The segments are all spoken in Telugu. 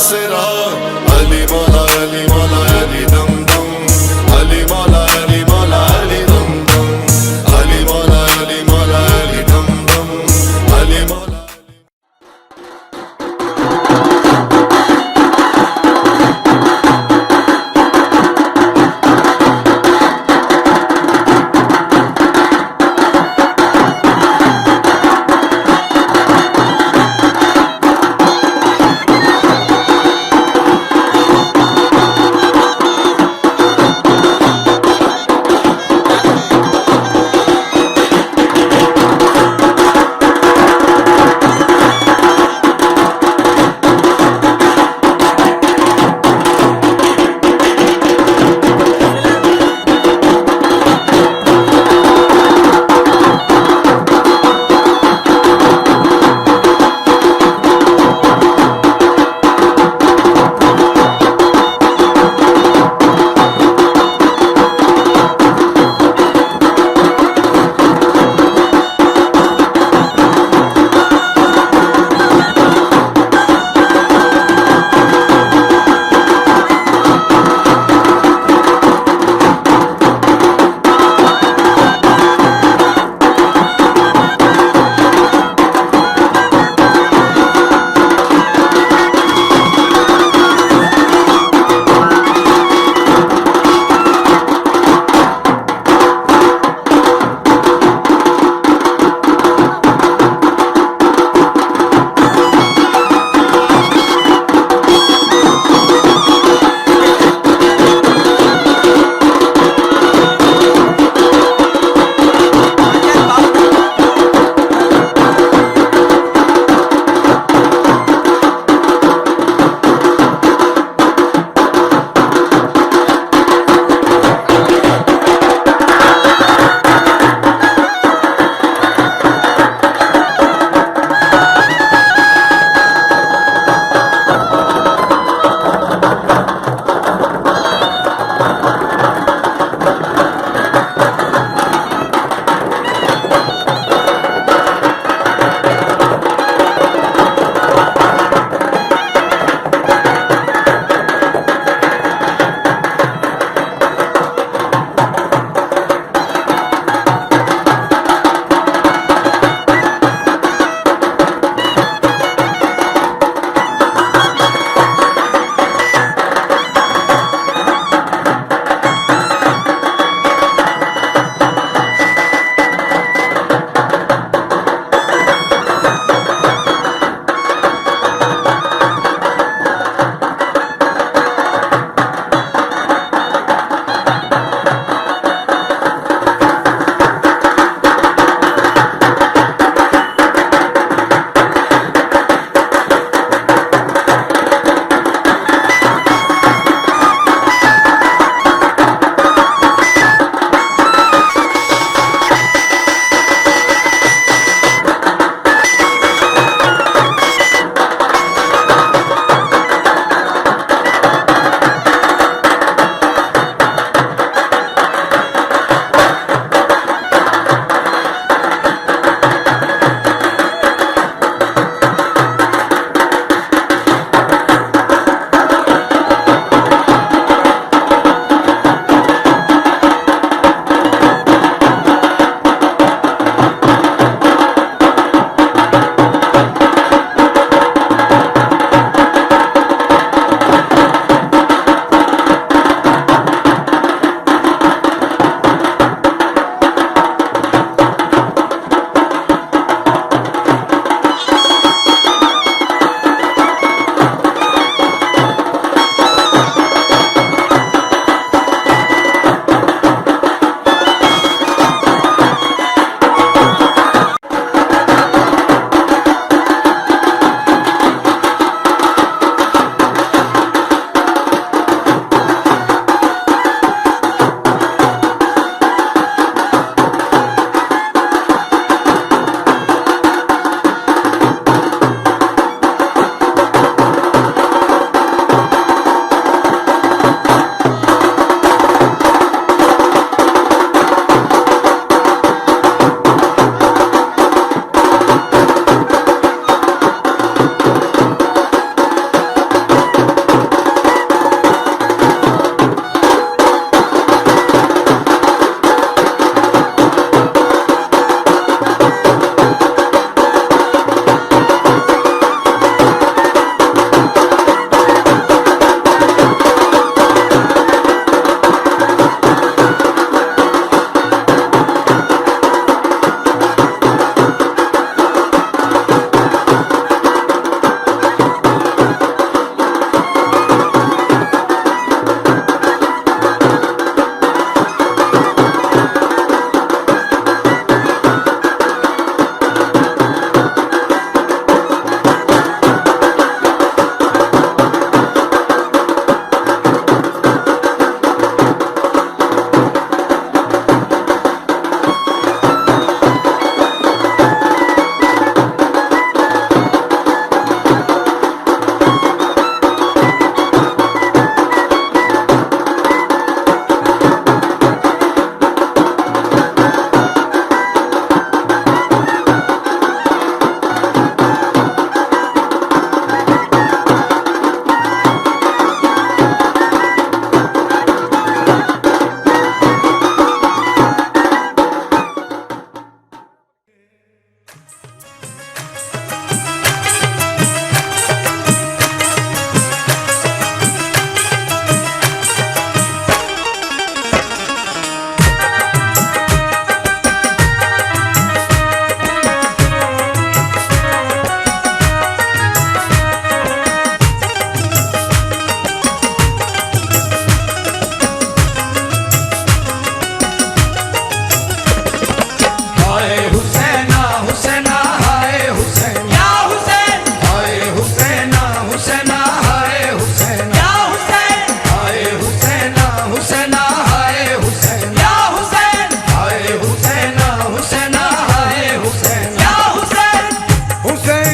नासिरा अली मौला अली मौला अली दम दम अली मौला अली मौला अली दम दम अली मौला अली मौला अली दम दम अली मौला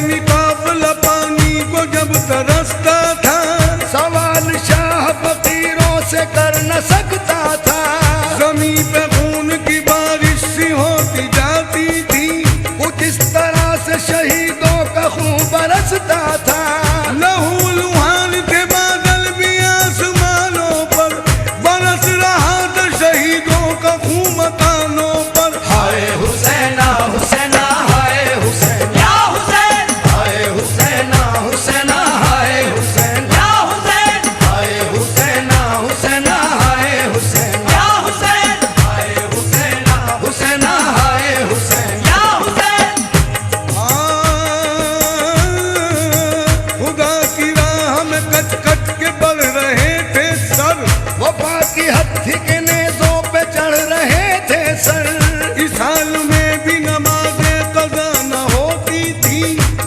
हुसैन काफिला पानी को जब तरसता था, सवाल शाह फकीरों से कर न सकता था। जमीन पे खून की बारिश सी होती जाती थी, कुछ इस तरह से शहीदों का खून बरसता था। लहू लुहान के बादल भी आसमानों पर बरस रहा था, शहीदों का खून मकानों पर। हाय हुसैना हुसैना हाय हुसैन या हुसैन, हाय हुसैना हुसैना हाय हुसैन या हुसैन, हाय हुसैना हुसैना हाय हुसैन या हुसैन, हाय हुसैना हुसैना हाय हुसैन या हुसैन। खुदा की राह में कट कट के बढ़ रहे थे सर, वफा की हत्थी के नेज़ों पे चढ़ रहे थे सर। इस हाल में भी नमाज़े क़ज़ा न होती थी,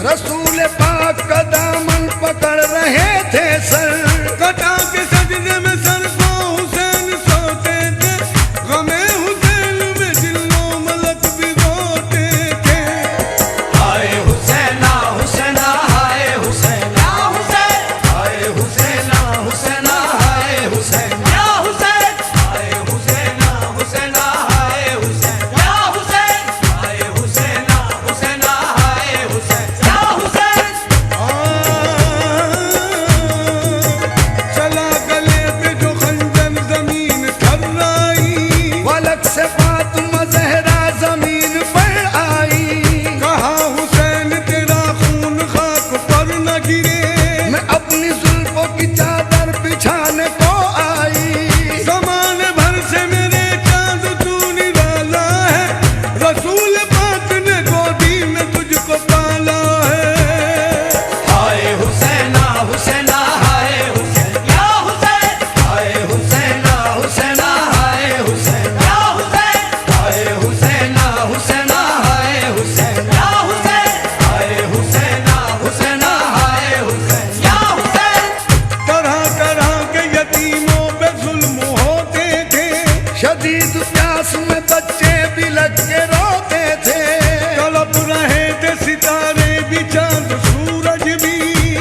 रसूल पाक का दामन पकड़ रहे थे सर। कटा के सजदे में सर को हुसैन सोते थे, गमे हुसैन में दिलों मलक भिगोते थे। हाय हुसैना हुसैना हाय हुसैन या हुसैन, हाय हुसैना हुसैना हाय हुसैन या हुसैन, हाय हुसैना हुसैना हाय हुसैन या हुसैन, हाय हुसैना हुसैना हाय हुसैन या हुसैन। चला गले पे जो खंजर जमीन थर्राई, फलक से फातिमा ज़हरा जमीन पर आई। कहा हुसैन तेरा खून खाक पर न गिरे, मैं अपनी जुल्फों की चादर बिछाने को आई। ज़माने भर से मेरे चाँद तू निराला है, रसूल पाक ने गोदी में तुझको पाला है। हाय हुसैना हुसैना हाय हुसैन या हुसैन, हाय हुसैना हुसैना हाय हुसैन या हुसैन, हाय हुसैना हुसैना हाय हुसैन या हुसैन, हाय हुसैना हुसैना हाय हुसैन या हुसैन। तरह तरह के यतीमों पे जुल्म होते थे, शदीद प्यास में बच्चे भी लग के रोते थे। तड़प रहे थे सितारे भी चांद सूरज भी,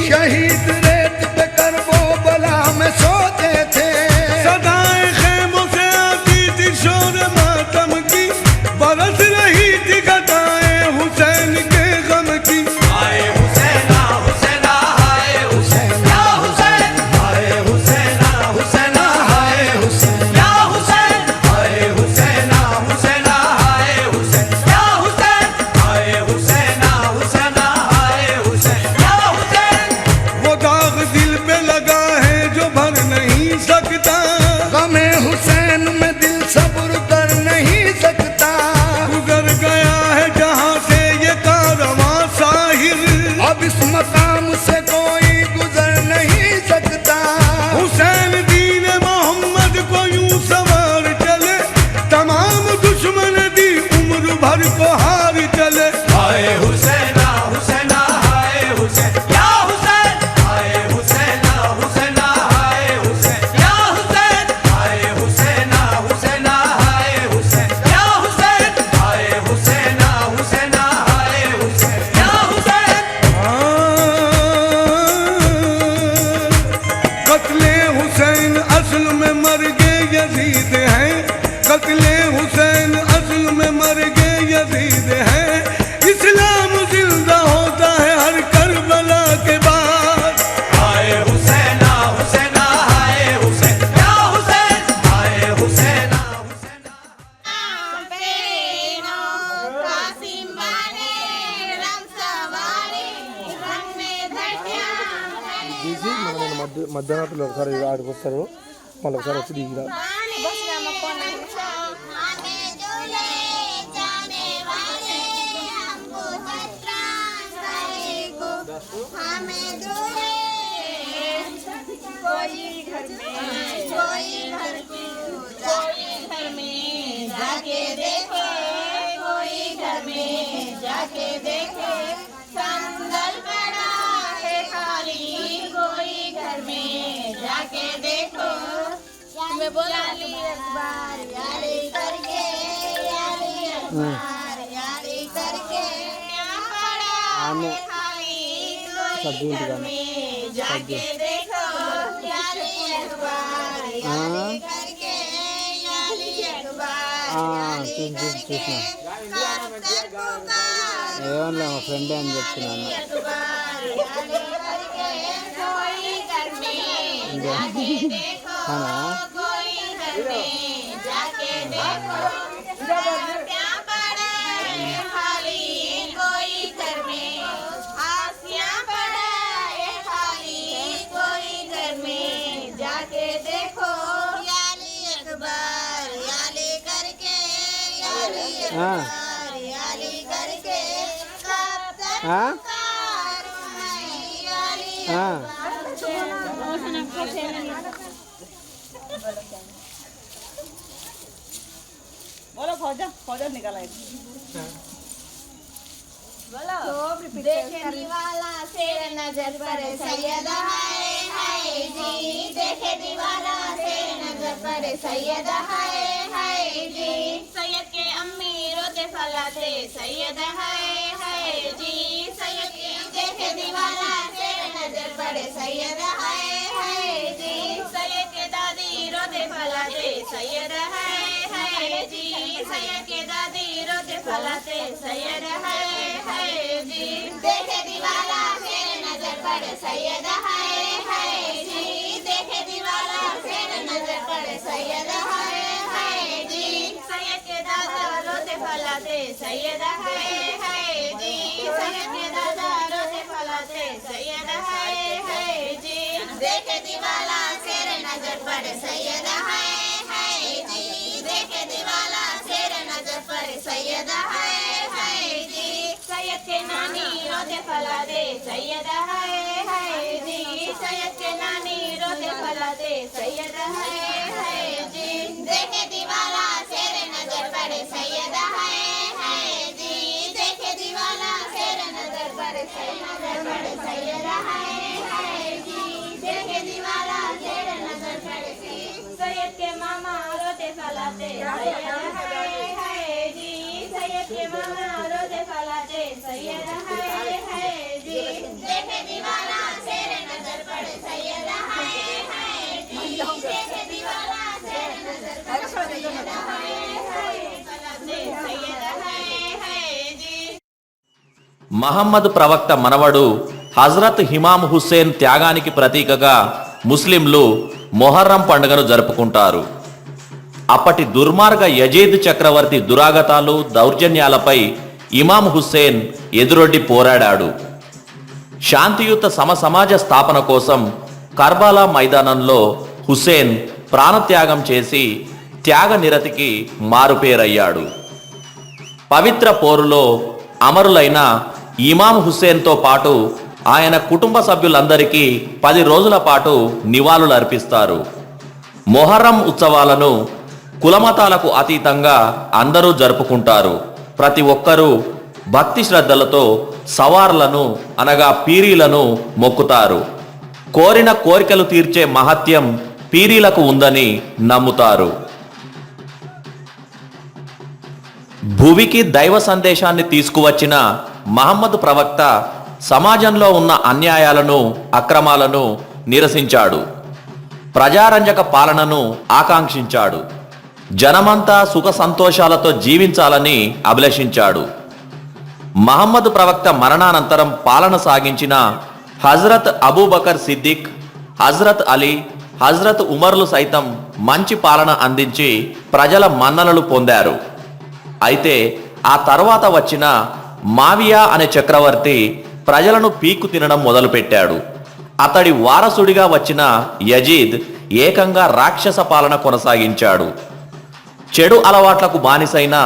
शहीद रेत पे करबो बला में सोते थे। सदाएं खेमों से आती थी शोर मातम की, बरस रही थी घटाएं हुसैन के गम की। हाय हुसैना हुसैना हाय हुसैन या हुसैन, हाय हुसैना हुसैना हाय हुसैन या हुसैन, हाय हुसैना हुसैना हाय हुसैन या हुसैन, हाय हुसैना हुसैना हाय हुसैन या हुसैन। वो दाग दिल पे लगा है जो भर नहीं सकता, गमे हुसैन में दिल सब्र कर नहीं सकता। गुजर गया है जहां से ये कारवां साहिर, अब इस मकाम से कोई गुजर नहीं सकता। हुसैन दीन मोहम्मद को यूं सवार चले, तमाम दुश्मन दी उम्र भर को हार चले। हाय हुसैना हुसैना हाय हुसैन या हुसैन, हाय हुसैना हुसैना हाय हुसैन या हुसैन, हाय हुसैना हुसैना हाय हुसैन या हुसैन, हाय हुसैना हुसैना हाय हुसैन या हुसैन। कत्ले हुसैन असल में मर गए यजीद हैं, कत्ले हुसैन असल में मर गए यजीद हैं। इस्लाम जिंदा होता है हर करबला के बाद। हाय हुसैना हुसैना हाय हुसैन या हुसैन, हाय हुसैना हुसैना। మధ్యాహ్నం ఒకసారి ఆడికి వస్తారు, మళ్ళీ ఒకసారి వచ్చి దిగిరా. जाके देखे कोई घर में जाके देखे, संदल पड़ा है खाली कोई घर में जाके देखो। तुम्हें बोला अखबार यारी करके, यारी अखबार यारी करके, क्या पड़ा है खाली कोई घर में जाके देखो याली अखबार याली करके याली अखबार याली करके कर पुकार ఏమన్నా మా ఫ్రెండ్ అని చెప్తున్నాను अखबार याली करके कोई घर में जाके देखो कोई घर में जाके देखो क्या पड़ा है खाली कोई घर में आसियां पड़ा है खाली कोई घर में जाके देखो याली अखबार याली करके याली अखबार याली करके कब तक पुकारूं मैं याली बोलो फौजा फौजा निकाला है देखने वाला शेर नजर पर सैयद है जी देखे दीवाना शेर नजर पर सैयद है जी सैयद के अम्मी रोते फलाते सैयद है जी सैयद के देखे दीवाना शेर नजर पर सैयद है जी सैयद के दादी रोते फलाते सैयद है जी सैयद के दादी रोते फलाते सैयद है जी देखे दीवाना शेर नजर पर सैयद है जी देखे दीवाना शेर नजर पर सैयद है जी सैयद के दादा रोते फलाते सैयद है जी सैयद के दादा रोते फलाते सैयद है जी देखे दीवाना शेर नजर पर सैयद है जी देखे दीवाना शेर नजर पर सैयद है जी सैयद के नानी रोते फलाते सैयद है जी सैयद के नानी रोते फलाते सैयद है जी देखे दीवाना शेर नजर पर सैयद है जी देखे दीवाना शेर नजर पर सैयद है जी देखे दीवाना शेर नजर पर सैयद के मामा रोते फलाते सैयद है जी सैयद के मामा रोते फलाते सैयद है जी देखे दीवाना शेर नजर पर सैयद है जी देखे दीवाना शेर नजर पर सैयद है जी మహమ్మద్ ప్రవక్త మనవడు హజరత్ ఇమాం హుస్సేన్ త్యాగానికి ప్రతీకగా ముస్లింలు మొహర్రం పండుగను జరుపుకుంటారు. అప్పటి దుర్మార్గ యజీద్ చక్రవర్తి దురాగతాలు దౌర్జన్యాలపై ఇమాం హుస్సేన్ ఎదురొడ్డి పోరాడాడు. శాంతియుత సమసమాజ స్థాపన కోసం కర్బాలా మైదానంలో హుస్సేన్ ప్రాణత్యాగం చేసి త్యాగ నిరతికి మారుపేరయ్యాడు. పవిత్ర పోరులో అమరులైన ఇమాం హుస్సేన్తో పాటు ఆయన కుటుంబ సభ్యులందరికీ 10 రోజుల పాటు నివాళులు అర్పిస్తారు. మొహర్రం ఉత్సవాలను కులమతాలకు అతీతంగా అందరూ జరుపుకుంటారు. ప్రతి ఒక్కరూ భక్తి శ్రద్ధలతో సవార్లను అనగా పీరీలను మొక్కుతారు. కోరిన కోరికలు తీర్చే మహత్యం పీరీలకు ఉందని నమ్ముతారు. భువికి దైవ సందేశాన్ని తీసుకువచ్చిన మహమ్మద్ ప్రవక్త సమాజంలో ఉన్న అన్యాయాలను అక్రమాలను నిరసించాడు. ప్రజారంజక పాలనను ఆకాంక్షించాడు. జనమంతా సుఖ సంతోషాలతో జీవించాలని అభిలషించాడు. మహమ్మద్ ప్రవక్త మరణానంతరం పాలన సాగించిన హజరత్ అబూబకర్ సిద్దిక్, హజరత్ అలీ, హజరత్ ఉమర్లు సైతం మంచి పాలన అందించి ప్రజల మన్ననలు పొందారు. అయితే ఆ తర్వాత వచ్చిన మావియా అనే చక్రవర్తి ప్రజలను పీక్కు తినడం మొదలుపెట్టాడు. అతడి వారసుడిగా వచ్చిన యజీద్ ఏకంగా రాక్షస పాలన కొనసాగించాడు. చెడు అలవాట్లకు బానిసైన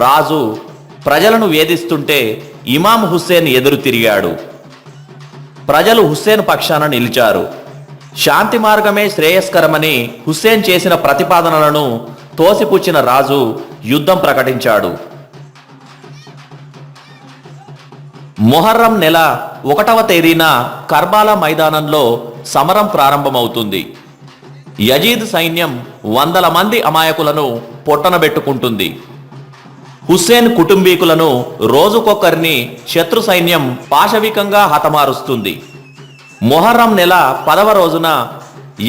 రాజు ప్రజలను వేధిస్తుంటే ఇమాం హుస్సేన్ ఎదురు తిరిగాడు. ప్రజలు హుస్సేన్ పక్షాన నిలిచారు. శాంతి మార్గమే శ్రేయస్కరమని హుస్సేన్ చేసిన ప్రతిపాదనలను తోసిపుచ్చిన రాజు యుద్ధం ప్రకటించాడు. మొహర్రం నెల 1వ తేదీన కర్బాలా మైదానంలో సమరం ప్రారంభమవుతుంది. యజీద్ సైన్యం వందల మంది అమాయకులను పొట్టనబెట్టుకుంటుంది. హుస్సేన్ కుటుంబీకులను రోజుకొకరిని శత్రు సైన్యం పాశవికంగా హతమారుస్తుంది. మొహర్రం నెల 10వ రోజున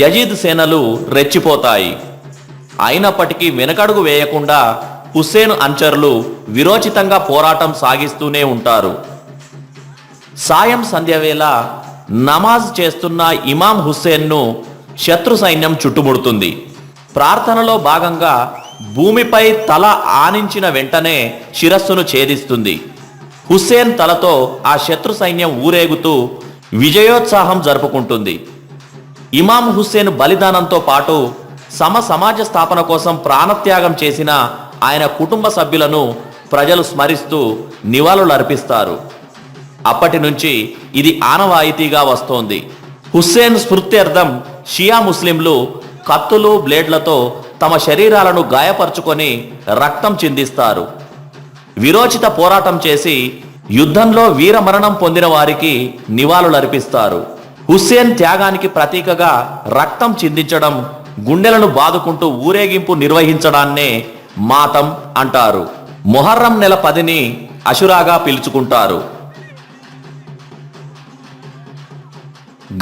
యజీద్ సేనలు రెచ్చిపోతాయి. అయినప్పటికీ వెనకడుగు వేయకుండా హుస్సేన్ అనుచరులు విరోచితంగా పోరాటం సాగిస్తూనే ఉంటారు. సాయం సంధ్యవేళ నమాజ్ చేస్తున్న ఇమాం హుస్సేన్ను శత్రు సైన్యం చుట్టుముడుతుంది. ప్రార్థనలో భాగంగా భూమిపై తల ఆనించిన వెంటనే శిరస్సును ఛేదిస్తుంది. హుస్సేన్ తలతో ఆ శత్రు సైన్యం ఊరేగుతూ విజయోత్సాహం జరుపుకుంటుంది. ఇమాం హుస్సేన్ బలిదానంతో పాటు సమాజ స్థాపన కోసం ప్రాణత్యాగం చేసిన ఆయన కుటుంబ సభ్యులను ప్రజలు స్మరిస్తూ నివాళులర్పిస్తారు. అప్పటి నుంచి ఇది ఆనవాయితీగా వస్తోంది. హుస్సేన్ స్మృత్యర్థం షియా ముస్లింలు కత్తులు బ్లేడ్లతో తమ శరీరాలను గాయపరుచుకొని రక్తం చిందిస్తారు. విరోచిత పోరాటం చేసి యుద్ధంలో వీరమరణం పొందిన వారికి నివాళులర్పిస్తారు. హుస్సేన్ త్యాగానికి ప్రతీకగా రక్తం చిందించడం, గుండెలను బాదుకుంటూ ఊరేగింపు నిర్వహించడాన్నే మాతం అంటారు. మొహర్రం నెల 10ని అషురాగా పిలుచుకుంటారు.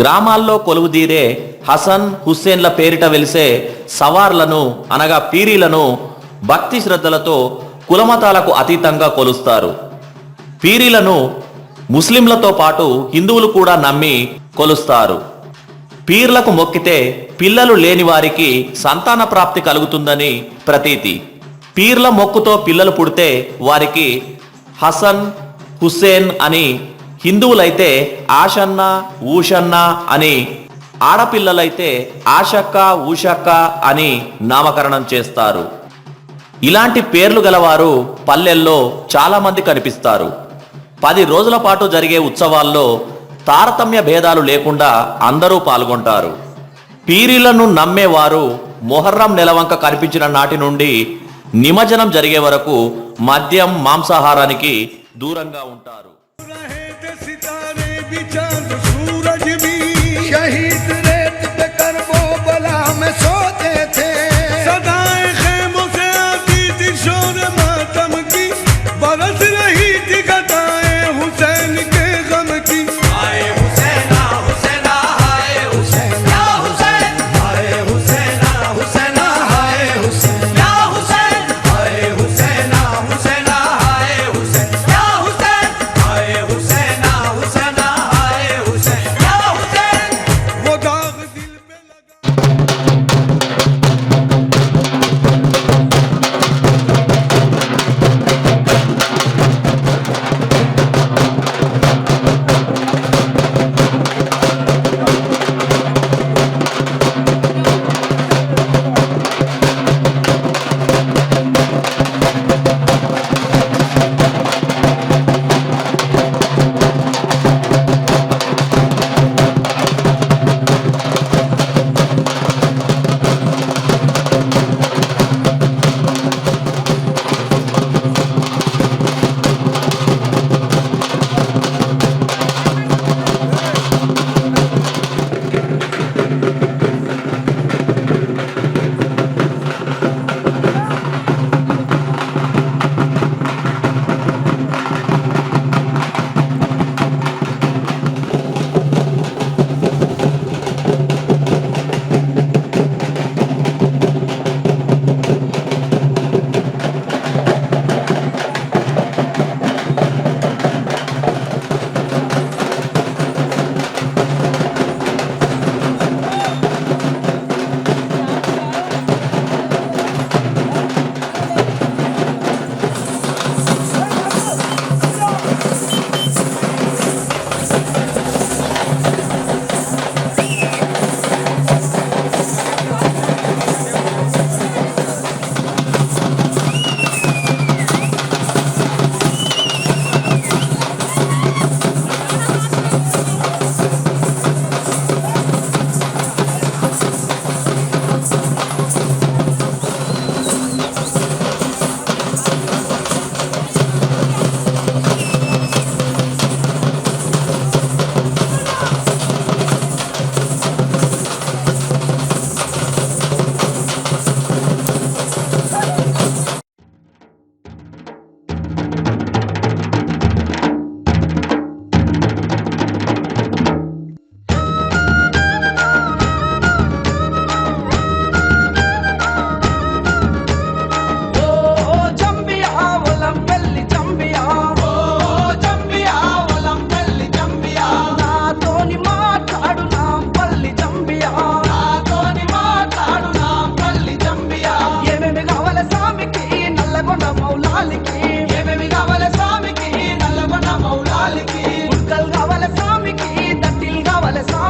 గ్రామాల్లో కొలువుదీరే హసన్ హుస్సేన్ల పేరిట వెలిసే సవార్లను అనగా పీరీలను భక్తి శ్రద్ధలతో కులమతాలకు అతీతంగా కొలుస్తారు. పీరీలను ముస్లింలతో పాటు హిందువులు కూడా నమ్మి కొలుస్తారు. పీర్లకు మొక్కితే పిల్లలు లేని వారికి సంతాన ప్రాప్తి కలుగుతుందని ప్రతీతి. పీర్ల మొక్కుతో పిల్లలు పుడితే వారికి హసన్ హుస్సేన్ అని, హిందువులైతే ఆషన్న ఊషన్న అని, ఆడపిల్లలైతే ఆషక్క ఊషక్క అని నామకరణం చేస్తారు. ఇలాంటి పేర్లు గలవారు పల్లెల్లో చాలా మంది కనిపిస్తారు. 10 రోజుల పాటు జరిగే ఉత్సవాల్లో తారతమ్య భేదాలు లేకుండా అందరూ పాల్గొంటారు. పీరీలను నమ్మేవారు మొహర్రం నెలవంక కనిపించిన నాటి నుండి నిమజ్జనం జరిగే వరకు మద్యం మాంసాహారానికి దూరంగా ఉంటారు. रहे थे सितारे भी चांद सूरज भी शहीद रेत पे करबला में सोते थे सदाएं खेमों से आती थी शोर मातम की बरस रही थी घटाएं हुसैन के गम की हाय हुसैना हुसैना हाय हुसैन या हुसैन हाय हुसैना हुसैना हाय हुसैन या हुसैन हाय हुसैना हुसैना हाय हुसैन या हुसैन हाय हुसैन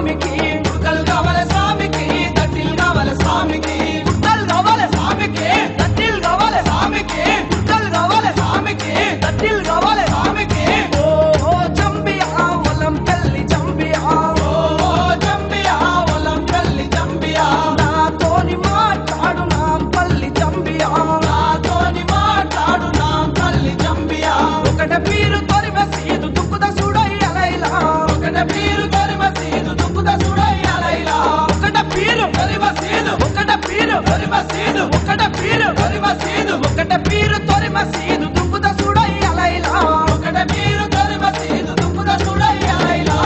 స్వామికి గుట్టలు కావాలి స్వామికి దట్టిలు కావాలి స్వామికి గుట్టలు కావాలి స్వామికి దట్టిలు కావాలి స్వామికి గుట్టలు కావాలి స్వామికి దట్టిలు కావాలి స్వామికి ఓ జంబియా వలం పెళ్లి జంబియా ఓ జంబియా వలం పెళ్లి జంబియా నాతోని మాట్లాడు నా పల్లి జంబియా నాతోని మాట్లాడు నా పల్లి జంబియా ఒకట పీరు తొరి మసీదు దుక్కుద సుడయ్య లైలా ఒకట పీరు తొరి మసీదు దుక్కుద సుడయ్య లైలా ఒకట పీరు తొరి మసీదు ఒకట పీరు తొరి మసీదు ఒకట పీరు తొరి మసీదు ఒకట పీరు తొరి మసీదు దుక్కుద సుడయ్య లైలా ఒకట పీరు తొరి మసీదు దుక్కుద సుడయ్య లైలా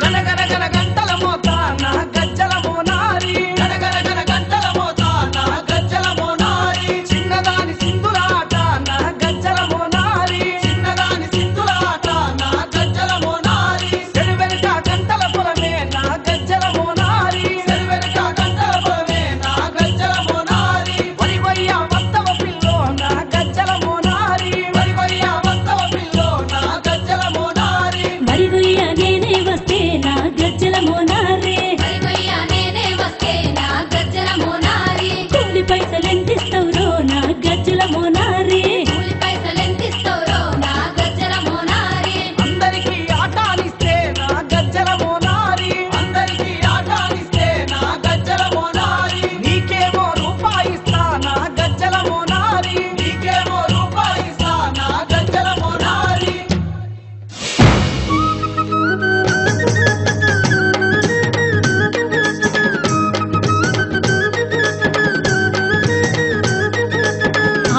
గనగన గన గంటల మోత నా గజ్జల మోనారి గనగన గన గంటల మోత నా గజ్జల మోనారి చిన్నదాని సింధులాట నా గజ్జల మోనారి చిన్నదాని సింధులాట నా గజ్జల మోనారి సెరువెనక గంటల పొలమే నా గజ్జల మోనారి సెరువెనక గంటల పొలమే నా గజ్జల మోనారి వరివయ్య వత్తవ పిల్లో నా గజ్జల మోనారి వరివయ్య వత్తవ పిల్లో నా గజ్జల మోనారి మరివయ్య నేనే వస్తే నా గజ్జల మోనారే మరివయ్యా నేనే వస్తే నా గజ్జల మోనారి కూలి పైసలెంతిస్తావురో నా గజ్జల మోనారే కూలి పైసలెంతిస్తావురో నా గజ్జల మోనారి అందరికీ ఆటానిస్తే నా గజ్జల మోనారి అందరికీ ఆటానిస్తే నా గజ్జల మోనారి నీకేమో రూపాయి ఇస్తా నా గజ్జల మోనారి నీకేమో రూపాయి ఇస్తా నా గజ్జల మోనారి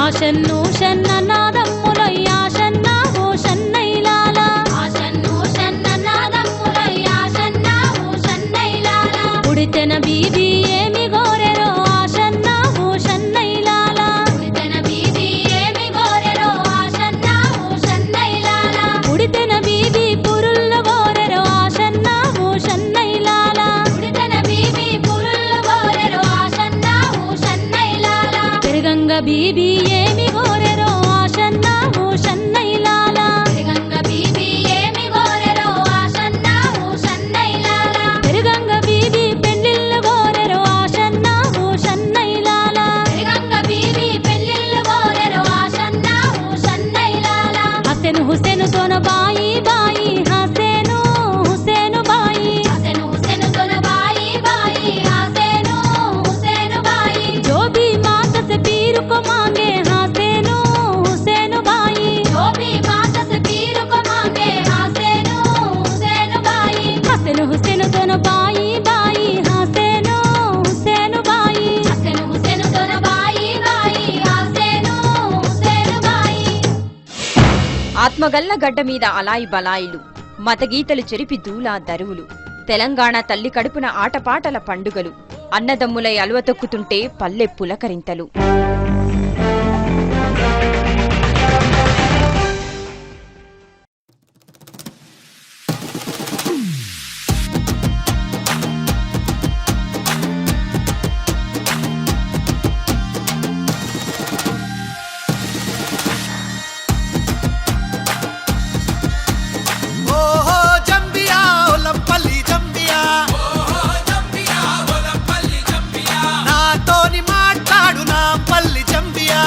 ఆషన్ను షన్న నాదమ్ములయ్య షన్న ఓ షన్నైలాల ఆషన్ను షన్న నాదమ్ములయ్యా షన్న ఓ షన్నైలాల ఉడితెన బీబీ ఏమి గోరెరో ఆషన్న ఓ షన్నైలాల ఉడితెన బీబీ ఏమి గోరెరో ఆషన్న ఓ షన్నైలాల ఉడితెన బీబీ పురుల్ల గోరెరో ఆషన్న ఓ షన్నైలాల ఉడితెన బీబీ పురుళ్ళు గోరెరో ఆషన్న ఓ షన్నైలాల పెరుగంగ బీబీ ఏమి గోరెరో ఆషన్న ఓ షన్నైలాల పెరుగంగ బీబీ ఏమి గోరెరో ఆషన్న ఓ షన్నైలాల పెరుగంగ బీబీ పెళ్ళిళ్ళు గోరెరో ఆషన్న ఓ షన్నైలాల పెరుగంగ బీబీ పెళ్ళిళ్ళు గోరెరో ఆషన్న ఓ షన్నైలాల హసెను హుసేను తోన బాయి బాయి హసెను హుసేను బాయి హసెను హుసేను తోన బాయి బాయి హసెను హుసేను బాయి जो भी मात से पीर को मांगे हसैनो हुसैन भाई जो भी माता से पीर को मांगे हसैनो हुसैन भाई हसन हुसैन दोनों भाई भाई हसैनो हुसैन भाई हसन हुसैन दोनों भाई भाई हसैनो हुसैन भाई ఆత్మగల్ల గడ్డ మీద అలాయి బలాయిలు మతగీతలు చెరిపి దూలా దరువులు తెలంగాణ తల్లి కడుపున ఆటపాటల పండుగలు అన్నదమ్ములై అలువతొక్కుతుంటే పల్లె పులకరింతలు ఓహో జంబియా ఒలంపల్లి జంబియా నాతోని మాట్లాడు నా పల్లి జంబియా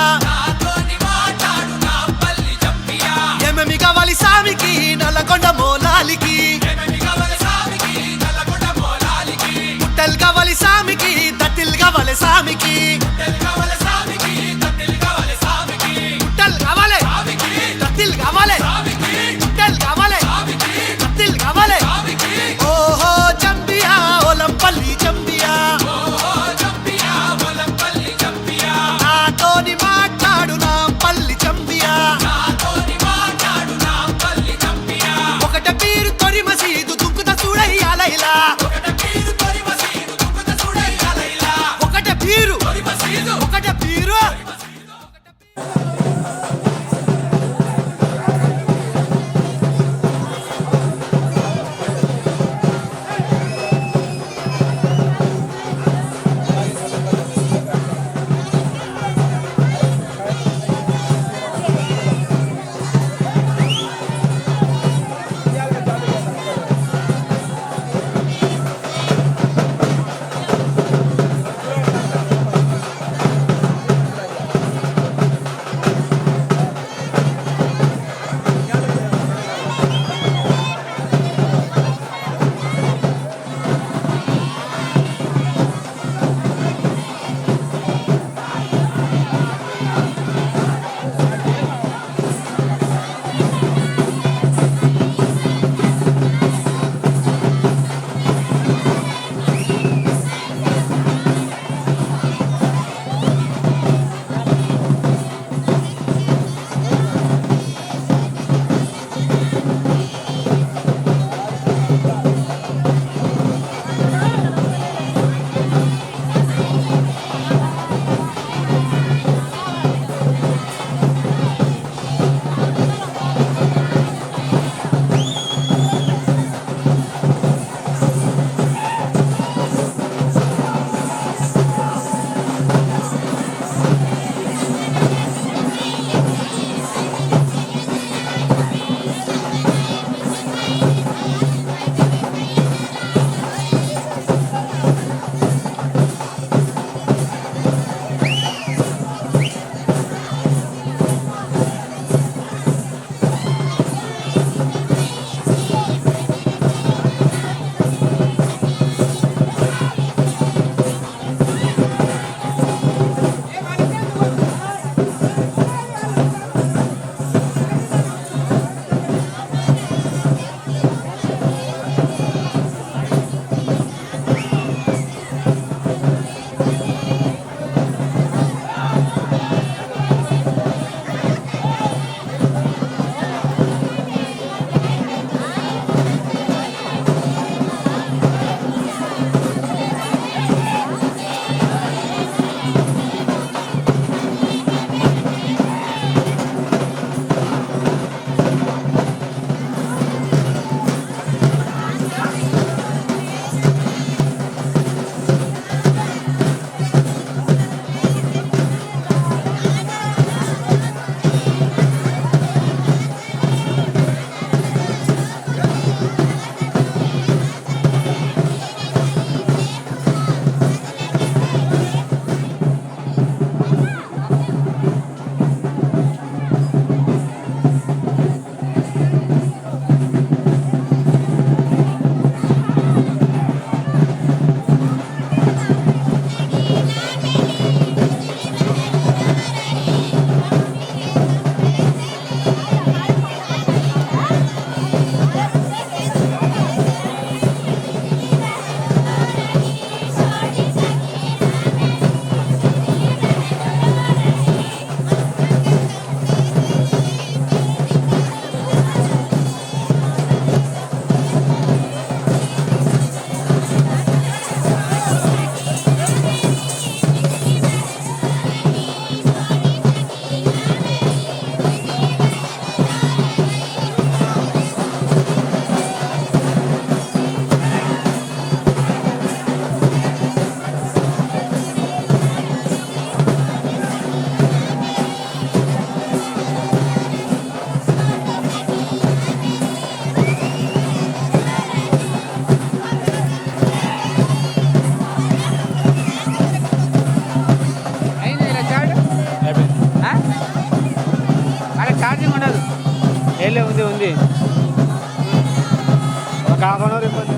అయిపోయింది ఒక హాఫ్ అన్ అవర్ అయిపోయింది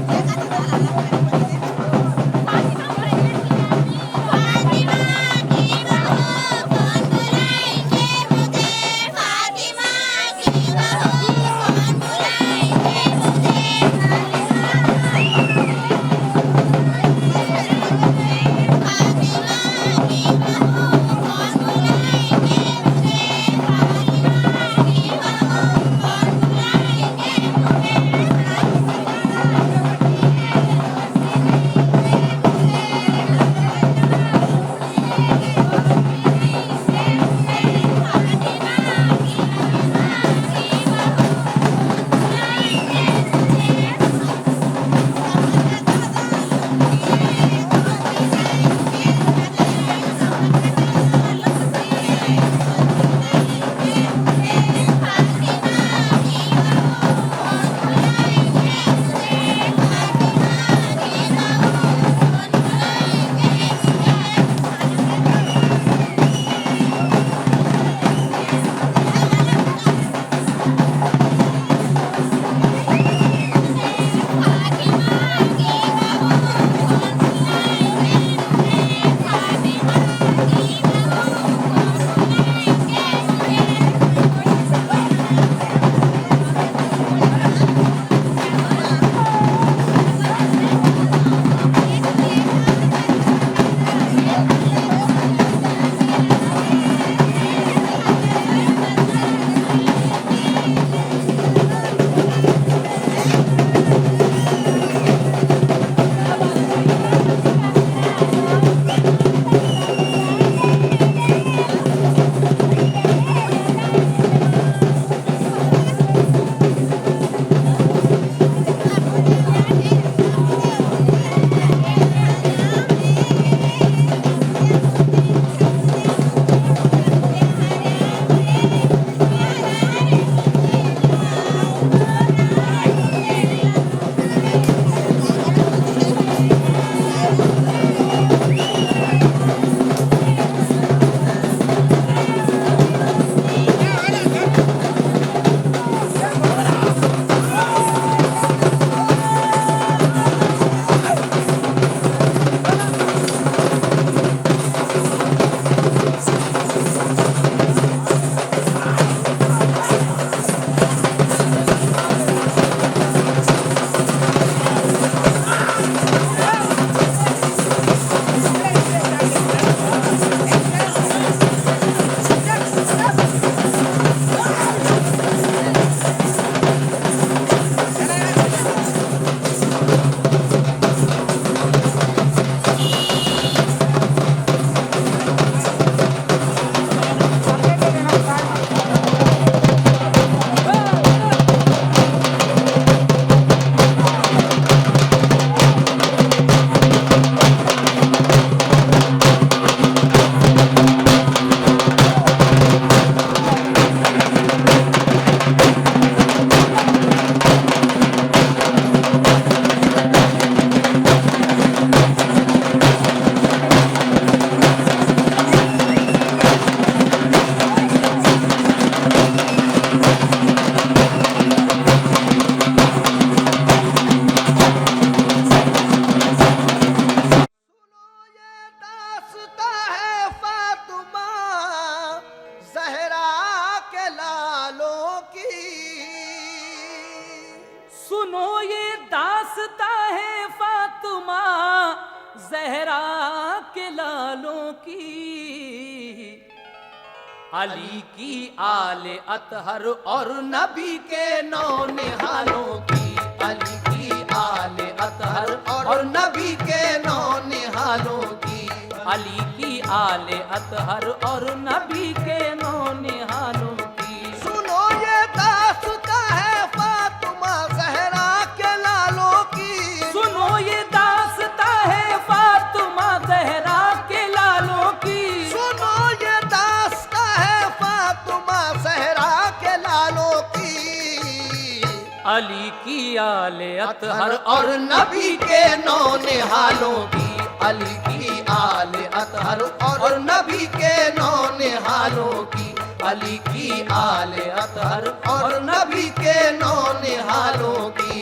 अली की आले अतहर और नबी के नौ निहालों की, अली की आले अतहर और नबी के नौ निहालों की, अली की आले अतहर और नबी के नौ निहालों की। सुनो ये दास्तां है फातिमा ज़हरा के लालों की, सुनो ये दास्तां है फातिमा ज़हरा के लालों की, सुनो ये दास्तां है फातिमा ज़हरा के लालों की। अली की आले अतहर और नबी के नौ निहालों की, अली की आले अतहर और नबी के नौ निहालों की, अली की आले अतहर और नबी के नौनिहालों की।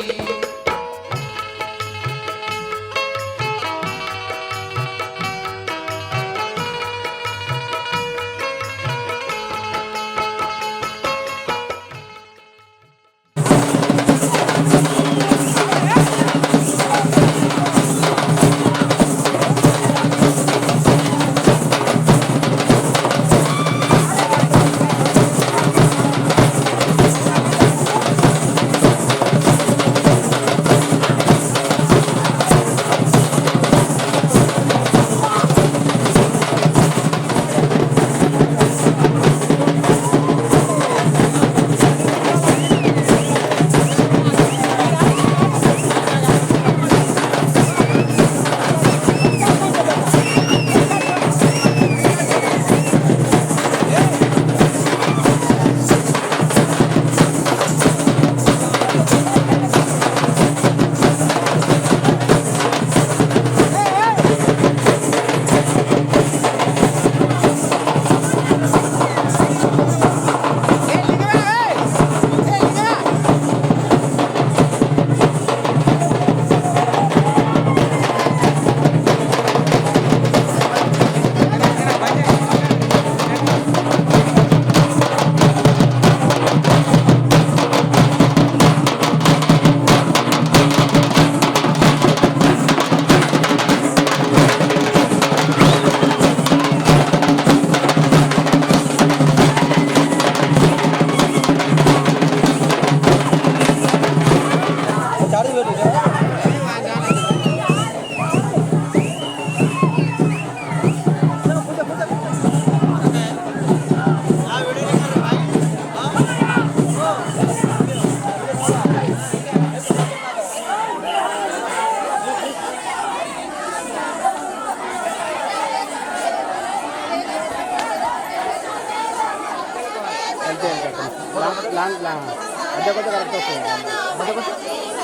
అద్దెకొస్తే కరెక్ట్ వస్తుంది,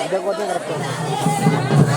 అద్దెకొస్తే కరెక్ట్ వస్తుంది.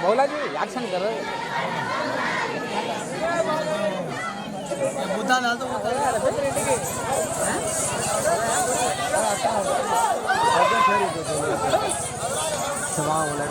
बोला जी एक्शन कर रहे मुद्दा डाल दो सवा बोला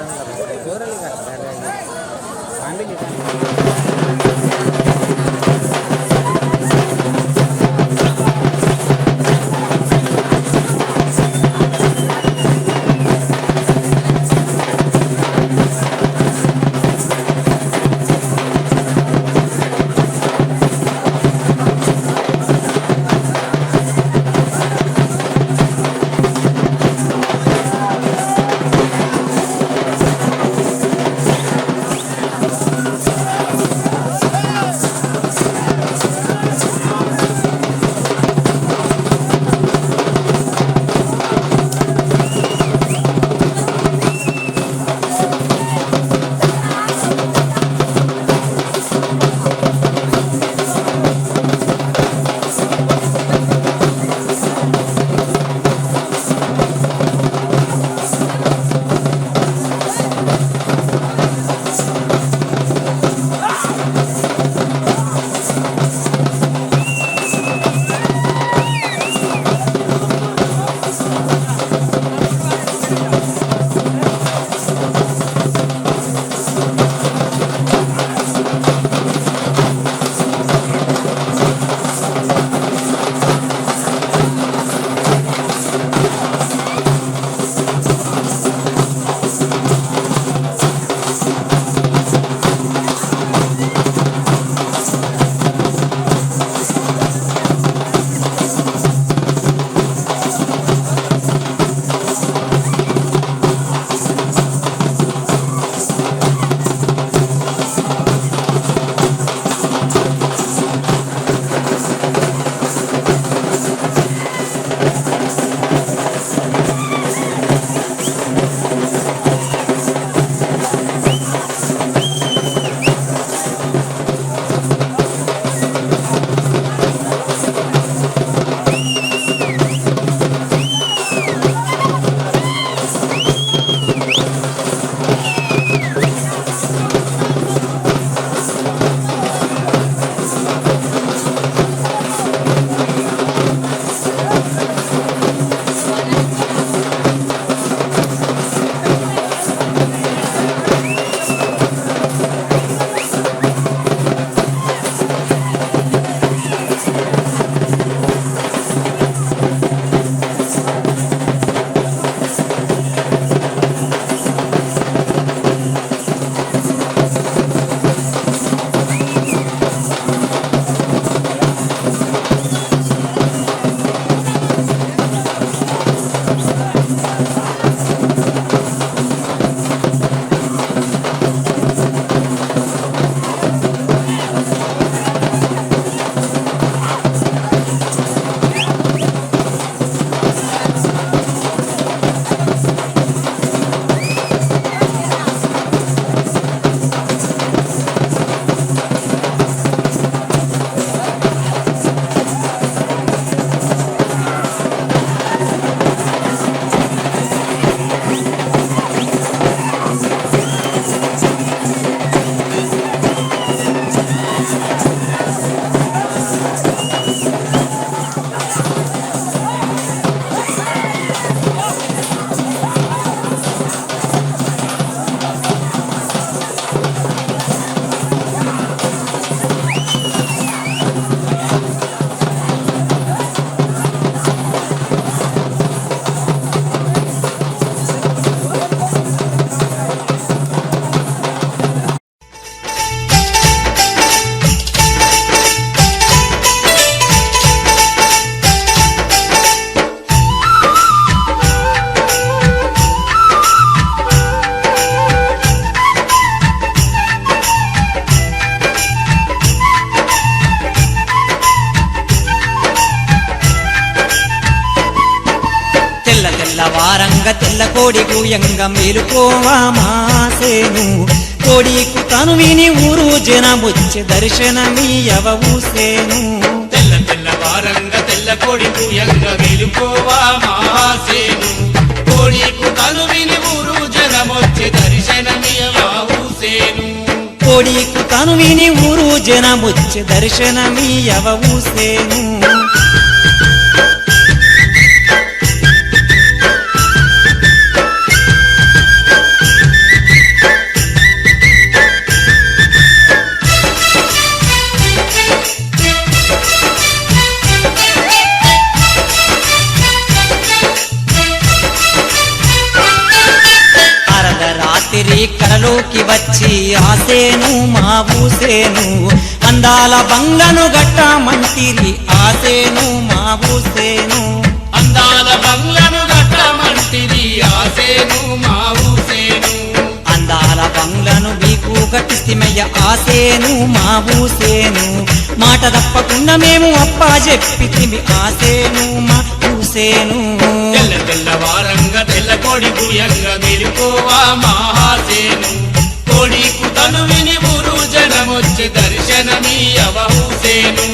తెల్లవారంగ తెల్ల కోడి కూయంగ మేలుకోవా మాసేను కోడికు తను విని ఊరు జనమొచ్చి దర్శనమీయవ ఊసేను తెల్ల తెల్లవారంగ తెల్ల కోడి కూయంగ మేలుకోవా మాసేను కోడికు తను విని ఊరు జనమొచ్చి దర్శనమీయవ ఊసేను కోడికు తను విని ఊరు జనమొచ్చి దర్శనమీయవ ఊసేను ఊరికి వచ్చి ఆసేను మా ఊసేను అందాల బంగ్లను గట్టమంటిరి ఆసేను మా ఊసేను అందాల బంగ్లను గట్టమంటిది ఆసేను మా ఊసేను అందాల బంగ్లను మీకు గట్టిస్తిమయ్య ఆసేను మా ఊసేను మాట తప్పకుండా మేము అప్పా చెప్పితిమి ఆసేను మా ఊసేను తెల్ల తెల్లవారంగా తెల్ల కోడి భూయంగా మెలుకోవా మహాసేను కోడికు తను విని ఊరు జనమొచ్చి దర్శనమీయవ హుసేను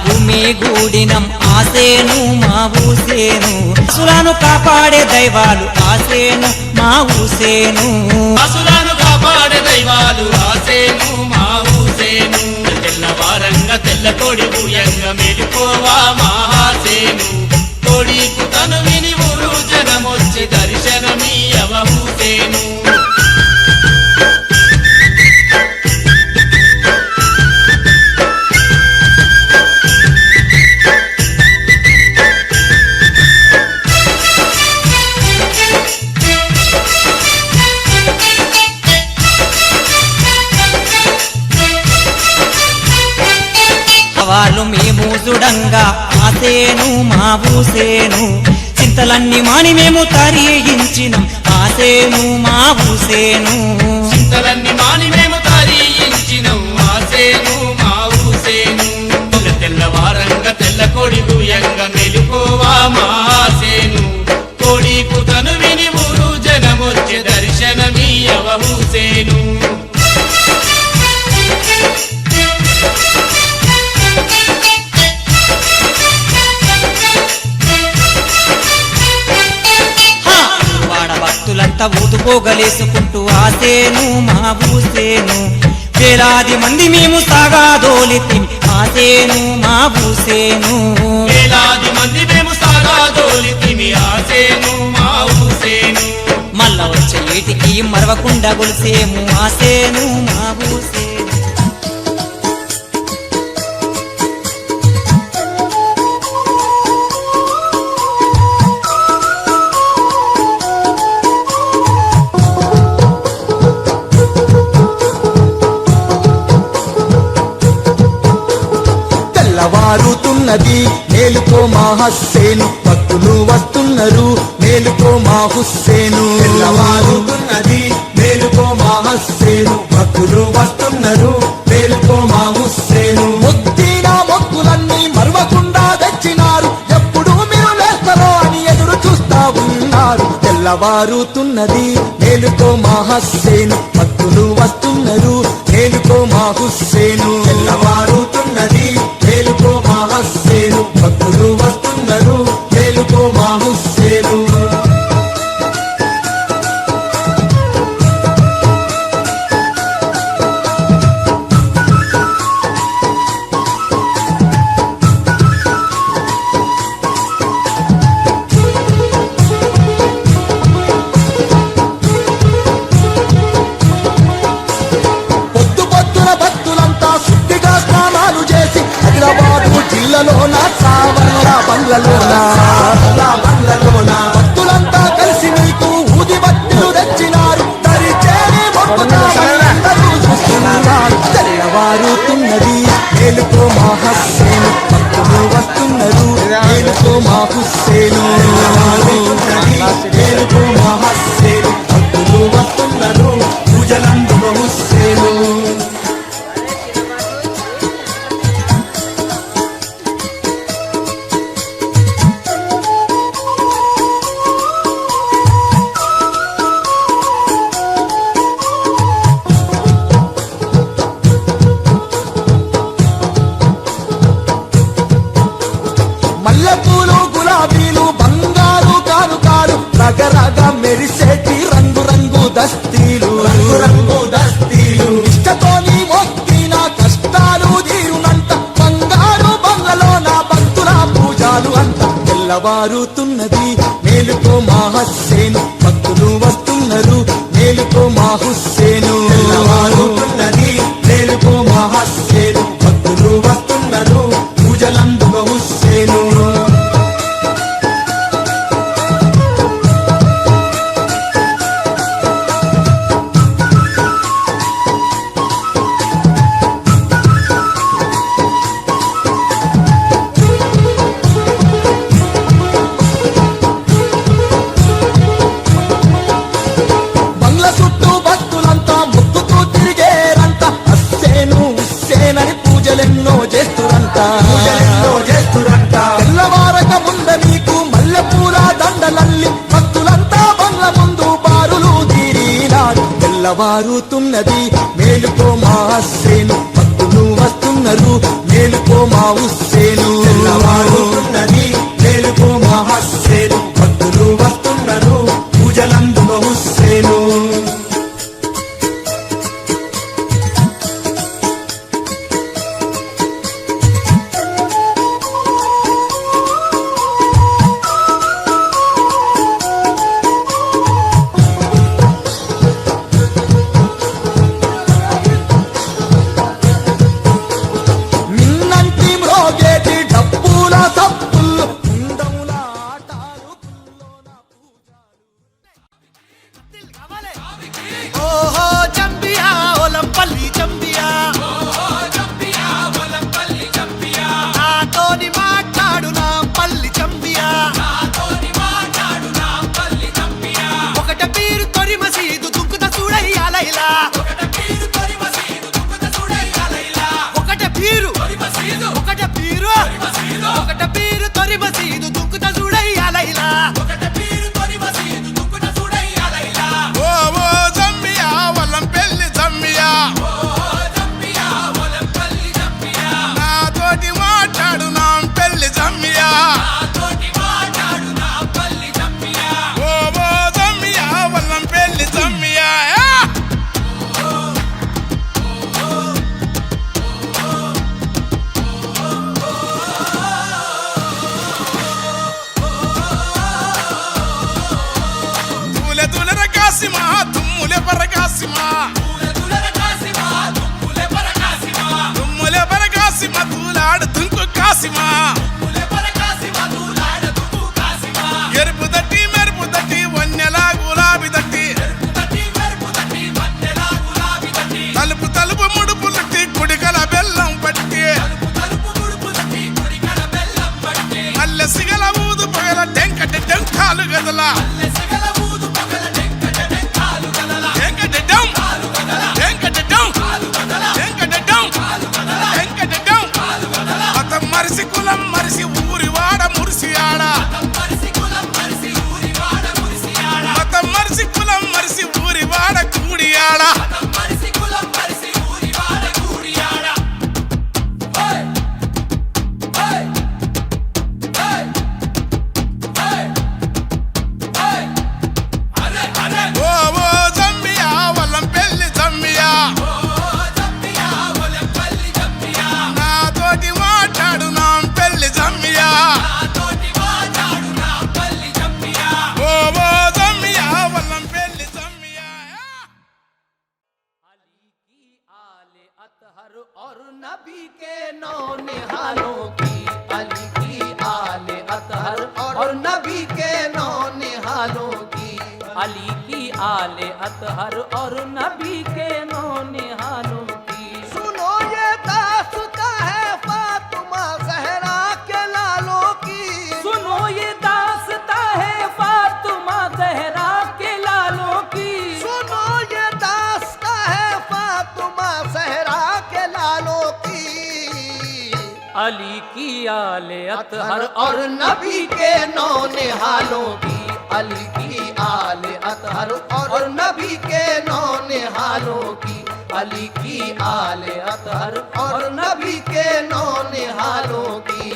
గుమి గూడినం ఆసేను మా ఊసేను అసులను కాపాడే దైవాలు ఆసేను మా ఊసేను అసులను కాపాడే దైవాలు ఆసేను మా ఊసేను తెల్లవారంగా తెల్ల కోడి భూయంగా మెలుకోవా మహాసేను కోడికు తను విని ఊరు జనమొచ్చి దర్శనమీయవ హుసేను వాళ్ళు మేము చూడంగా ఆసేను మా ఊసేను చింతలన్నీ మాని మేము తరిగించినం ఆసేను మా ఊసేను చింతలన్నీ మాని మేము తరిగించినం ఆసేను మా ఊసేను తెల్లవారంగా తెల్ల కోడి భూయంగా మెలుకోవా మహాసేను కోడికు తను విని ఊరు జనమొచ్చి దర్శనమీయవ హుసేను భక్తులంతా ఊదుకోగలేసుకుంటూ ఆసేను మా ఊసేను వేలాది మంది మేము సాగాదోలితిమి ఆసేను మా ఊసేను వేలాది మంది మేము సాగాదోలితిమి ఆసేను మా ఊసేను మల్ల వచ్చే ఏటికి మరవకుండా గొలిసేము ఆసేను మా ఊసేను తెల్లవారుతున్నది మేలుకో మా హుస్సేను భక్తులు వస్తున్నారు మేలుకో మా హుస్సేను తెల్లవారుతున్నది మేలుకో మా హుస్సేను భక్తులు వస్తున్నారు మేలుకో మా హుస్సేను మొక్కిన మొక్కులన్నీ మరవకుండా తెచ్చినారు ఎప్పుడు మీరు లేస్తారో అని ఎదురు చూస్తా ఉన్నారు తెల్లవారుతున్నది మేలుకో మా హుస్సేను భక్తులు వస్తున్నారు మేలుకో మా హుస్సేను తెల్లవారుతున్నది మేలుకో మా హుస్సేను భక్తులు వస్తున్నారు మేలుకో మా హుస్సేను జిల్లాలోన సావర్ల బంగ్లలోన భక్తులంతా కలిసి మీకు ఊది బట్టలు తెచ్చినారు తరిచేని మొక్కుతారు చూస్తున్నారు తెల్లవారుతున్నది మేలుకో మా హుస్సేను భక్తులు వస్తున్నారు మేలుకో మా హుస్సేను మేలుకో మా హుస్సేను భక్తులు వస్తున్నారు పూజలందు హుస్సేను మల్లెపూలు గులాబీలు బంగారు కానుకాలు రగరగ మెరిసేటి రంగు రంగు దస్తీలు ఇష్టతోని మొక్కి తెల్లవారుతున్నది మేలుకో మా హుస్సేను భక్తులు వస్తున్నారు మేలుకో మా హుస్సేను తెల్లవారుతున్నది మేలుకో మా హుస్సేను భక్తులు వస్తున్నారు పూజలందుకో హుస్సేను బంగ్లా చుట్టూ భక్తులంతా ముక్కుతూ తిరిగేరంట హుస్సేను హుస్సేనని పూజలెన్నో చేస్తురంట తెల్లవారక ముంద నీకు మల్లెపూల దండలల్లి భక్తులంతా బంగ్లా ముందు బారులు తీరినాడు తెల్లవారుతున్నది మేలుకో మా హుస్సేను భక్తులు వస్తున్నారు మేలుకో మా హుస్సేను తెల్లవారుతున్నది మేలుకో మా హుస్సేను భక్తులు వస్తున్నారు పూజలందుకో హుస్సేను మిన్నంటి మ్రోగేటి డప్పుల తప్పులు కుండముల ఆటాలు పుల్లోన పూజాలు ఓహో చంపియా ఒలంపల్లి చంపియా నాతోని మాట్లాడు నా పల్లి చంపియా ఒకట పీరు తొరి మసీదు దుక్కుత చూడయ్యాలైలా ఒకట పీరు తొరి మసీదు దుక్కుత చూడయ్యాలైలా ఓ ఓ జమ్మియా ఒలంపల్లి జమ్మియా నాతోటి మాట్లాడు నా పెళ్లి జమ్మియా ఓ ఓ జమ్మియా ఒలంపల్లి జమ్మియా తూలె తూలెర కాసిమా తుమ్ములె పరకాసిమా తుమ్ములె పరకాసిమా తూలాడు తుంకు కాసిమా ఎరుపు దట్టి మెరుపు దట్టి వన్నెలా గులాబీ దట్టి తలుపు తలుపు ముడుపు లట్టి కుడికల బెల్లం పట్టి మల్లె సిగల ఊదు పగల టెంకటి టెంకాలు గదల మరిసి కులం మరిసి ఊరి వాడ మురిసి ఆడ మతం మరిసి కులం మరిసి ఊరి వాడ కూడి ఆడ ఓ ఓ జమ్మియా ఒలంపల్లి జమ్మియా నాతోటి మాట్లాడు నా పెళ్లి జమ్మియా ఓ ఓ జమ్మియా ఒలంపల్లి జమ్మియా अतहर और नबी के नौ निहालों की अली की आले अतहर और नबी के नौ निहालों की अली की आले अतहर और नबी के नौ निहालों की सुनो ये दास्तां है फातिमा ज़हरा के लालों की सुनो ये दास्तां है फातिमा ज़हरा के लालों की सुनो ये दास्तां है फातिमा ज़हरा के लालों की अली की आले अतहर और नबी के नौ निहालों की अली की आले अतहर और नबी के नौ निहालों की अली की आले अतहर और नबी के नौ निहालों की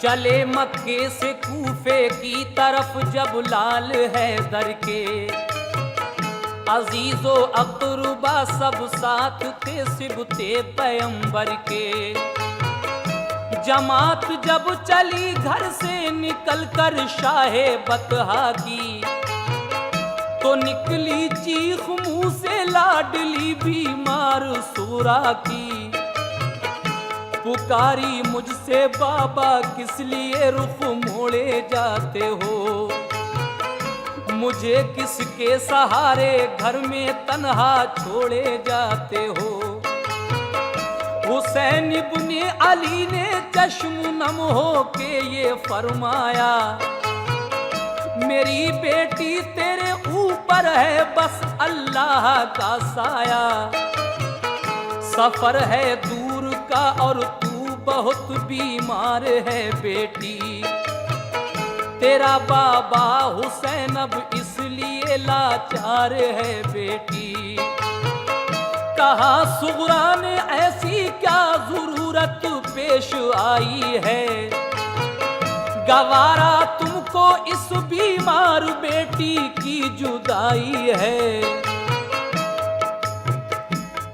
चले मक्के से कूफे की तरफ जब लाल हैदर के अजीजो अकरुबा सब साथ थे सिबते पैगंबर के। जमात जब चली घर से निकल कर शाहे बतहा की तो निकली चीख मुंह से लाडली बीमार सूरा की। पुकारी मुझसे बाबा किस लिए रुख मोड़े जाते हो, मुझे किसके सहारे घर में तन्हा छोड़े जाते हो। हुसैन इब्ने अली ने चश्म नम हो के ये फरमाया, मेरी बेटी तेरे ऊपर है बस अल्लाह का साया। सफर है दूर का और तू बहुत बीमार है बेटी, तेरा बाबा हुसैन अब इसलिए लाचार है बेटी। कहा सुगरा ने ऐसी क्या जरूरत पेश आई है, गवारा तुमको इस बीमार बेटी की जुदाई है।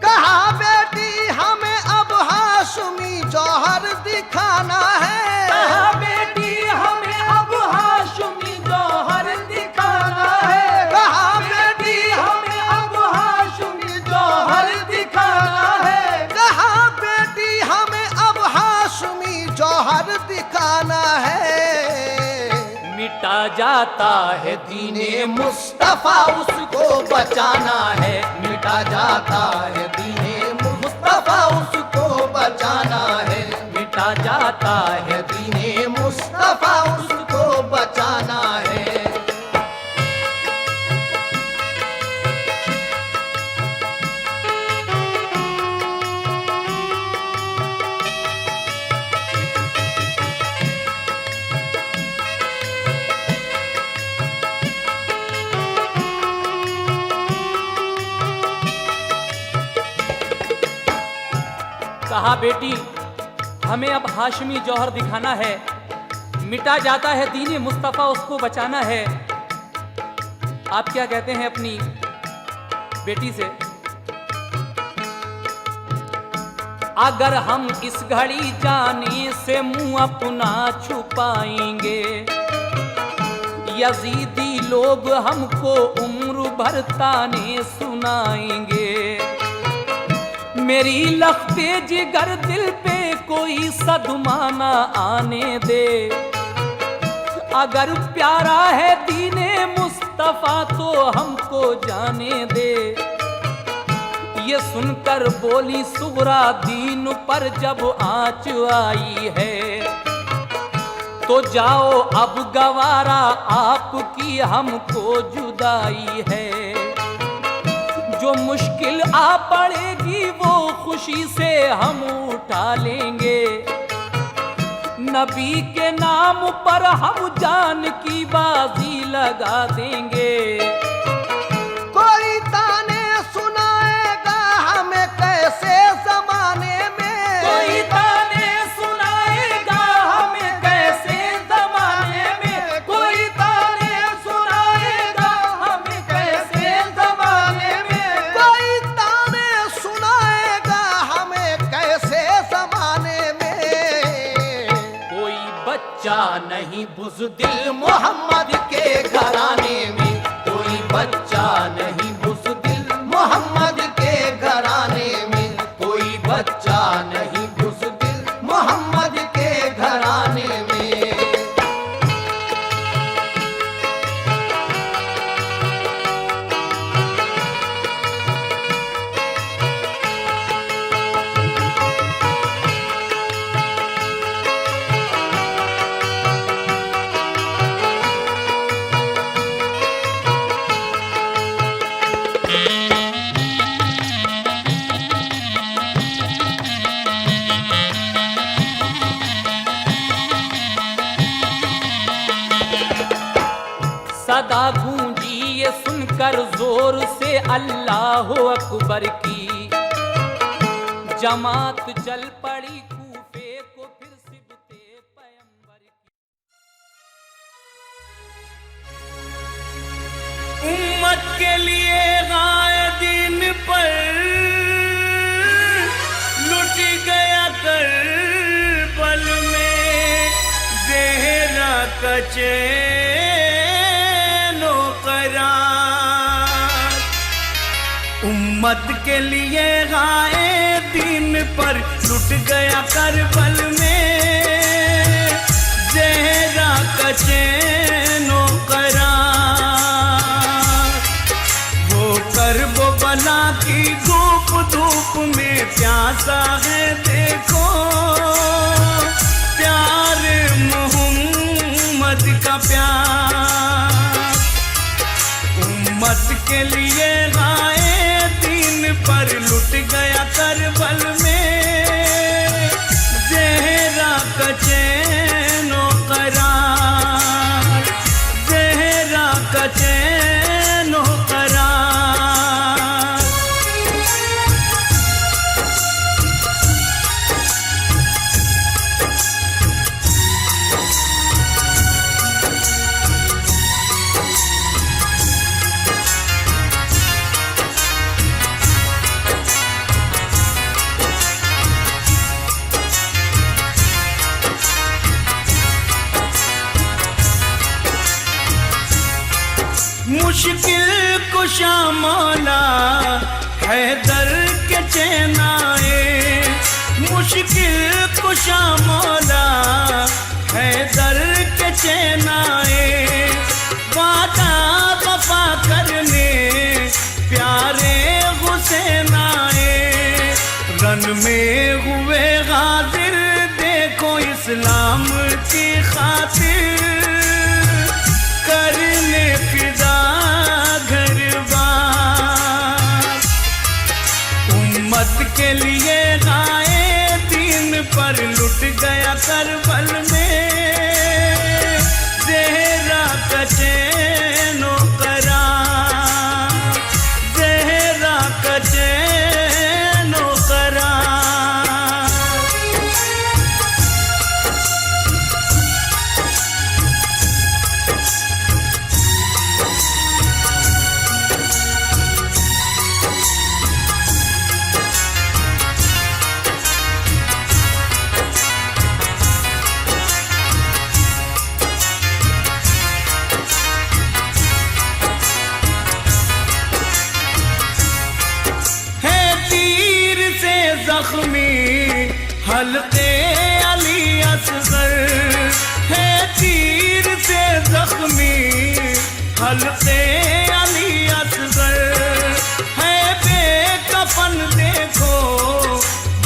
कहा बेटी हमें अब हाशमी जौहर दिखाना है, कहा बेटी हमें अब हाशमी जौहर दिखाना है, कहा बेटी हमें अब हाशमी जौहर दिखाना है। कहा बेटी हमें अब हाशमी जौहर दिखाना है। मिटा जाता है दीने मुस्तफा उसको बचाना है, मिटा जाता है दीने मुस्तफा उसको बचाना है, मिटा जाता है दीने मुस्तफा उसको बचाना है। कहा बेटी हमें अब हाशमी जौहर दिखाना है, मिटा जाता है दीने मुस्तफा उसको बचाना है। आप क्या कहते हैं अपनी बेटी से? अगर हम इस घड़ी जाने से मुंह अपना छुपाएंगे, यजीदी लोग हमको उम्र भर ताने सुनाएंगे। मेरी लख्ते जिगर दिल पे कोई सदमा ना आने दे, अगर प्यारा है दीने मुस्तफा तो हमको जाने दे। ये सुनकर बोली सुगरा दीन पर जब आँच आई है, तो जाओ अब गवारा आपकी हमको जुदाई है। जो मुश्किल आ पड़ेगी वो खुशी से हम उठा लेंगे, नबी के नाम पर हम जान की बाजी लगा देंगे। कोई ताने सुनाएगा हमें कैसे जमाने में, कोई ताने सुनाएगा हमें कैसे जमाने में, कोई ताने सुनाएगा हमें कैसे जमाने में, कोई ताने सुनाएगा हमें कैसे जमाने में। कोई बच्चा नहीं बुज़दिल मोहम्मद के घराने में, कोई बच्चा नहीं बुज़दिल मोहम्मद के घराने में, कोई बच्चा नहीं बुज़दिल मोहम्मद के घराने में। सदा गूंजी ये सुनकर जोर से अल्लाह अकबर की, जमात चल पड़ी कूफे को फिर सिबते पैगंबर। उम्मत के लिए गाए दिन पर लुट गया करबल में ज़हरा का चैनो करार। उम्मत के लिए गाए दिन पर लुट गया करबल में ज़हरा का चैनो करार। वो करबो बला की धूप धूप में प्यासा है देखो प्यार मोहम्मद का प्यार। उम्मत के लिए गाए दिन पर लुट गया करबल में ज़हरा का चैनो करार। ज़हरा का चैनो करार। मुश्किल कुशा मौला हैदर के चैनाए। मुश्किल कुशा मौला हैदर के चैनाए। वादा वफा करने प्यारे हुसैन आए। रन में हुए गाजिर देखो इस्लाम की खातिर करने फिदा घर-बार। उम्मत के लिए गाए दिन पर लुट गया करबल में ज़हरा का चैनो करार। ज़हरा का चैनो करार। जख्मी हल्के अली असगर है। तीर से जख्मी हल्के अली असगर है। बेकफन देखो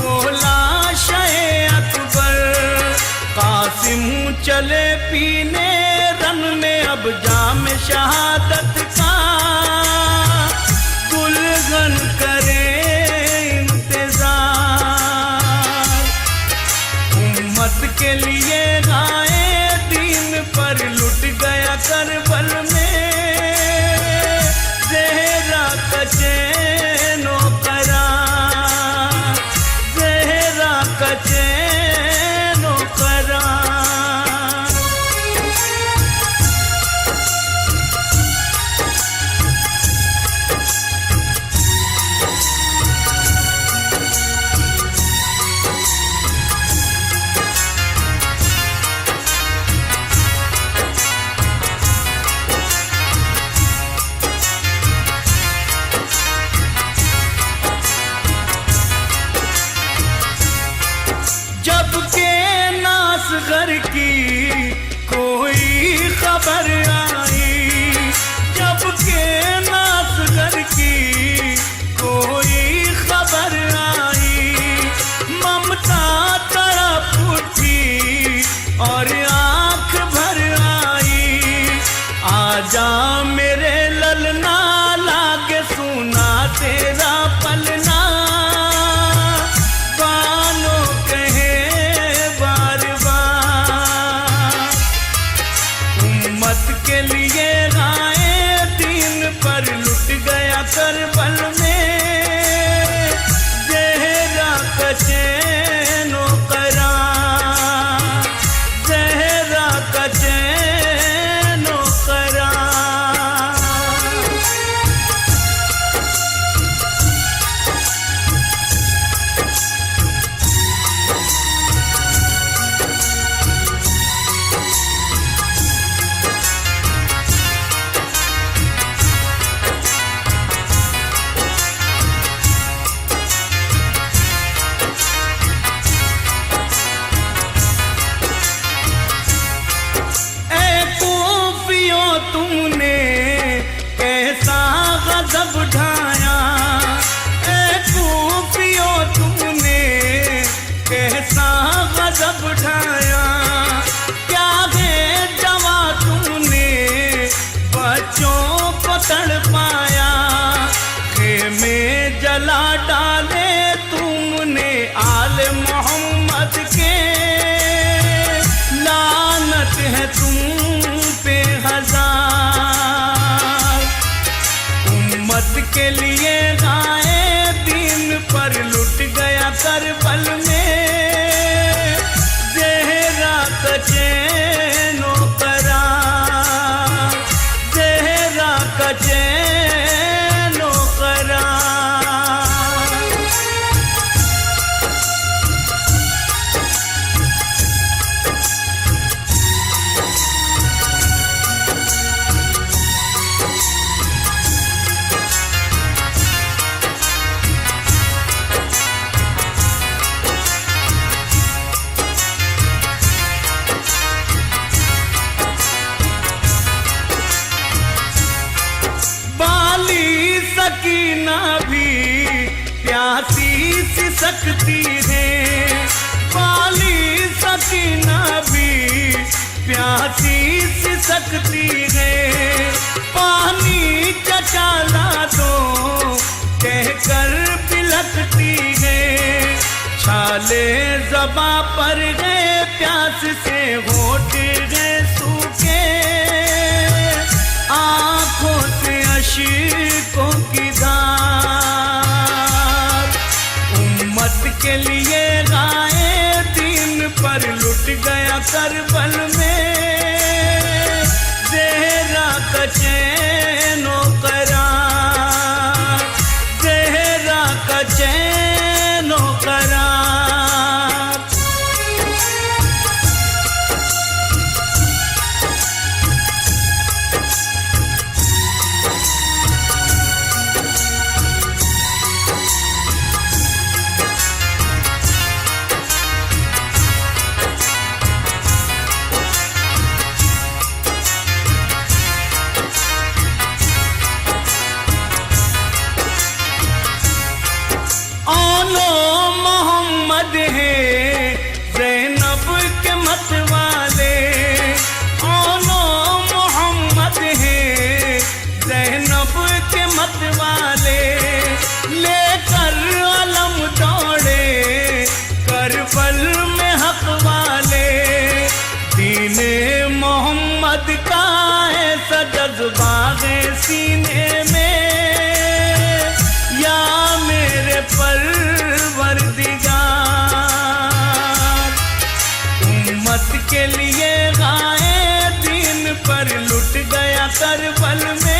बोला शहे अकबर। कासिम चले पीने रन में अब जाम शहादत का गुलगन करे के लिए गाए दिन पर लुट गया करबल में ज़हरा का चैनो करार। ज़हरा का चैनो करार। घर की कोई खबर आई। जब के नासगर की कोई खबर आई। ममता तड़प उठी और आंख भर आई। आजा मेरे ललना लागे सुना तेरा पलना। बानो कहे बार बार उम्मत के लिए के लिए गाए दिन पर लुट गया करबल में ज़हरा का चैनो करार, ज़हरा का चैनो करार। सकीना भी प्यासी सी सकती है, बाली सकीना भी प्यासी सी सकती है। पानी चचाला दो कहकर बिलखती है, छाले ज़बां पर गए प्यास से होठ गए सूखे, आँखों से अशीकों की धार। उम्मत के लिए गाए दिन पर लुट गया करबल में ज़हरा का चैनो करार, ज़हरा का चैनो करार। मोहम्मद है ज़ैनब के मत वाले, ओनो मोहम्मद है ज़ैनब के मत वाले। लेकर अलम दौड़े करबल में हक वाले, दीने मोहम्मद का ऐसा जज्बा है सीने में, या मेरे परवरदिगार। उम्मत के लिए गाए दिन पर लुट गया करबल में